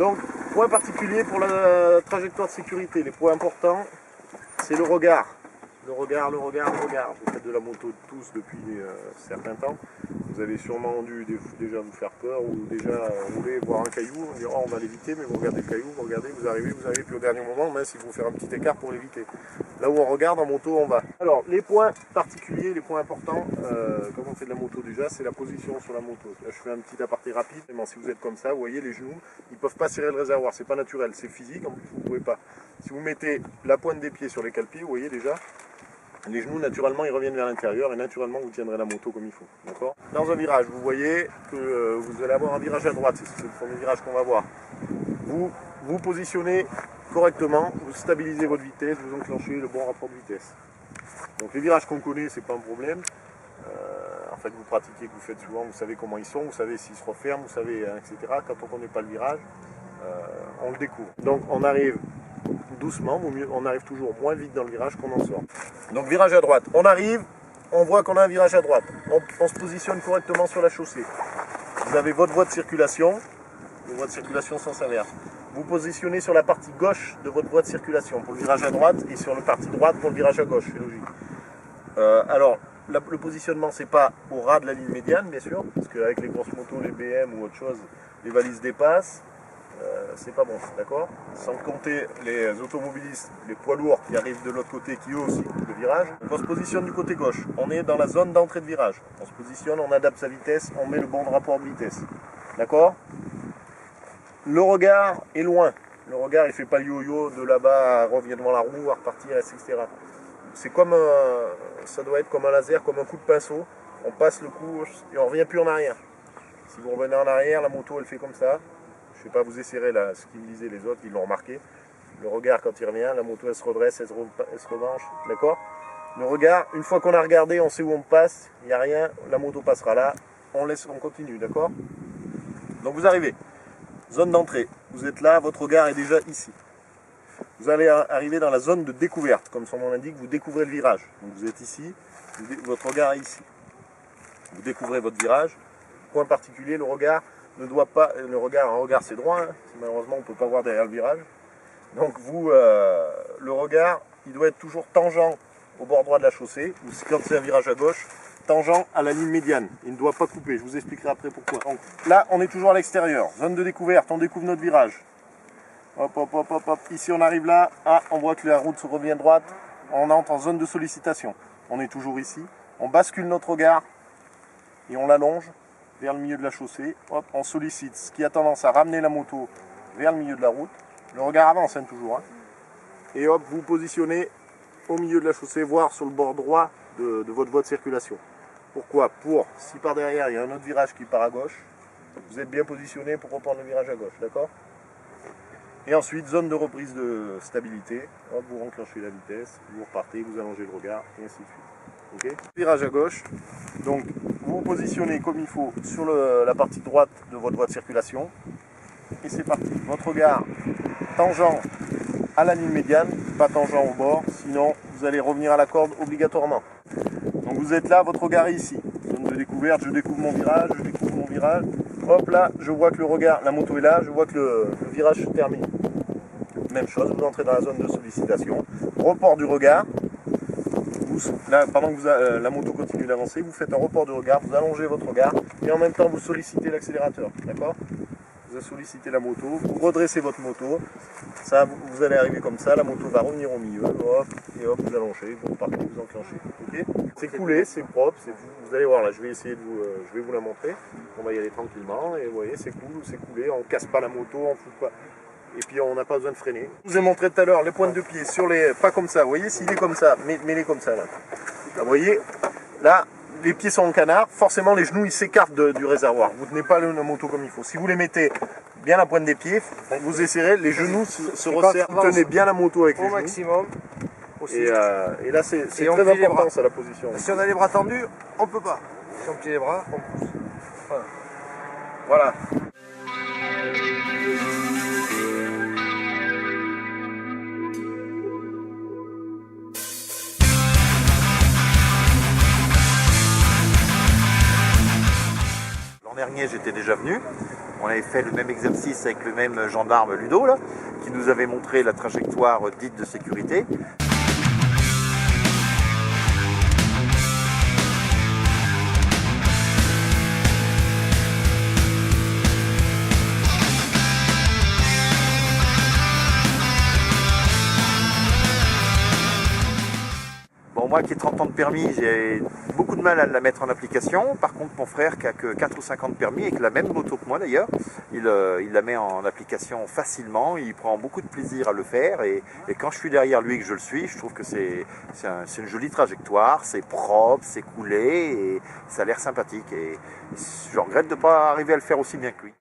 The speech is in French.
Donc, point particulier pour la trajectoire de sécurité. Les points importants, c'est le regard. Le regard. Vous faites de la moto tous depuis certains temps. Vous avez sûrement dû déjà vous faire peur ou déjà rouler, voir un caillou. On dit oh, on va l'éviter, mais vous regardez le caillou, vous arrivez, puis au dernier moment, il faut faire un petit écart pour l'éviter. Là où on regarde en moto, on va. Alors, les points particuliers, les points importants, quand on fait de la moto déjà, c'est la position sur la moto. Là, je fais un petit aparté rapide. Si vous êtes comme ça, vous voyez, les genoux, ils ne peuvent pas serrer le réservoir. C'est pas naturel, c'est physique. En plus, vous ne pouvez pas. Si vous mettez la pointe des pieds sur les cale-pieds, vous voyez déjà, les genoux, naturellement, ils reviennent vers l'intérieur et naturellement, vous tiendrez la moto comme il faut. D'accord ? Dans un virage, vous voyez que vous allez avoir un virage à droite. C'est le premier virage qu'on va voir. Vous vous positionnez correctement, vous stabilisez votre vitesse, vous enclenchez le bon rapport de vitesse. Donc les virages qu'on connaît, c'est pas un problème. En fait, vous pratiquez, que vous faites souvent, vous savez comment ils sont, vous savez s'ils se referment, vous savez, etc. Quand on ne connaît pas le virage, on le découvre. Donc on arrive doucement, on arrive toujours moins vite dans le virage qu'on en sort. Donc virage à droite, on arrive, on voit qu'on a un virage à droite, on se positionne correctement sur la chaussée. Vous avez votre voie de circulation, une voie de circulation sens inverse. Vous positionnez sur la partie gauche de votre voie de circulation pour le virage à droite et sur la partie droite pour le virage à gauche, c'est logique. Alors, le positionnement, c'est pas au ras de la ligne médiane, bien sûr, parce qu'avec les grosses motos, les BM ou autre chose, les valises dépassent. C'est pas bon, d'accord? Sans compter les automobilistes, les poids lourds qui arrivent de l'autre côté, qui eux aussi le virage. On se positionne du côté gauche. On est dans la zone d'entrée de virage. On se positionne, on adapte sa vitesse, on met le bon rapport de vitesse. D'accord? Le regard est loin. Le regard, il fait pas le yo-yo de là-bas, revient devant la roue, à repartir, etc. C'est comme ça doit être comme un laser, comme un coup de pinceau. On passe le coup et on revient plus en arrière. Si vous revenez en arrière, la moto, elle fait comme ça. Je ne sais pas, vous essayerez là, ce qu'ils me disaient les autres, ils l'ont remarqué. Le regard, quand il revient, la moto, elle se redresse, elle se revanche. D'accord? Le regard, une fois qu'on a regardé, on sait où on passe, il n'y a rien, la moto passera là, on continue, d'accord? Donc vous arrivez, zone d'entrée, vous êtes là, votre regard est déjà ici. Vous allez arriver dans la zone de découverte, comme son nom l'indique, vous découvrez le virage. Donc vous êtes ici, votre regard est ici. Vous découvrez votre virage. Point particulier, le regard ne doit pas, un regard c'est droit, hein. Malheureusement on ne peut pas voir derrière le virage. Donc vous, le regard, il doit être toujours tangent au bord droit de la chaussée, ou quand c'est un virage à gauche, tangent à la ligne médiane. Il ne doit pas couper, je vous expliquerai après pourquoi. Donc là, on est toujours à l'extérieur, zone de découverte, on découvre notre virage. Hop, hop, hop, hop, hop. Ici on arrive là, on voit que la route se revient droite, on entre en zone de sollicitation. On est toujours ici, on bascule notre regard et on l'allonge vers le milieu de la chaussée, hop, on sollicite, ce qui a tendance à ramener la moto vers le milieu de la route. Le regard avance toujours, hein. Et hop, vous positionnez au milieu de la chaussée, voire sur le bord droit de votre voie de circulation. Pourquoi? Pour, si par derrière il y a un autre virage qui part à gauche, vous êtes bien positionné pour reprendre le virage à gauche, d'accord? Et ensuite, zone de reprise de stabilité, hop, vous enclenchez la vitesse, vous repartez, vous allongez le regard, et ainsi de suite. Okay. Virage à gauche, donc vous vous positionnez comme il faut sur la partie droite de votre voie de circulation, et c'est parti. Votre regard tangent à la ligne médiane, pas tangent au bord, sinon vous allez revenir à la corde obligatoirement. Donc vous êtes là, votre regard est ici, zone de découverte, je découvre mon virage, hop là, je vois que le regard, la moto est là, je vois que le virage se termine. Même chose, vous entrez dans la zone de sollicitation, report du regard. Là, pendant que la moto continue d'avancer, vous faites un report de regard, vous allongez votre regard et en même temps vous sollicitez l'accélérateur, d'accord? Vous sollicitez la moto, vous redressez votre moto, ça, vous allez arriver comme ça, la moto va revenir au milieu, hop, et hop, vous allongez, vous repartez, vous enclenchez, ok? C'est coulé, c'est propre, vous allez voir là, je vais essayer de je vais vous la montrer, on va y aller tranquillement, et vous voyez, c'est cool, c'est coulé, on casse pas la moto, on fout pas. Et puis on n'a pas besoin de freiner. Je vous ai montré tout à l'heure les pointes de pied sur les. Pas comme ça, vous voyez, s'il est comme ça, mets-les comme ça là. Vous voyez, là, les pieds sont en canard, forcément les genoux ils s'écartent du réservoir. Vous ne tenez pas la moto comme il faut. Si vous les mettez bien la pointe des pieds, vous essayerez, les genoux se resserrent. Vous tenez bien la moto avec les genoux. Au maximum. Et là c'est très important ça la position. Si on a les bras tendus, on peut pas. Si on plie les bras, on pousse. Voilà. L'an dernier, j'étais déjà venu. On avait fait le même exercice avec le même gendarme Ludo, là, qui nous avait montré la trajectoire dite de sécurité. Bon, moi qui ai 30 ans de permis, j'ai beaucoup de mal à la mettre en application. Par contre, mon frère qui a que 4 ou 5 ans de permis, et que la même moto que moi d'ailleurs, il la met en application facilement, il prend beaucoup de plaisir à le faire. Et quand je suis derrière lui et que je le suis, je trouve que c'est une jolie trajectoire, c'est propre, c'est coulé, et ça a l'air sympathique. Et je regrette de ne pas arriver à le faire aussi bien que lui.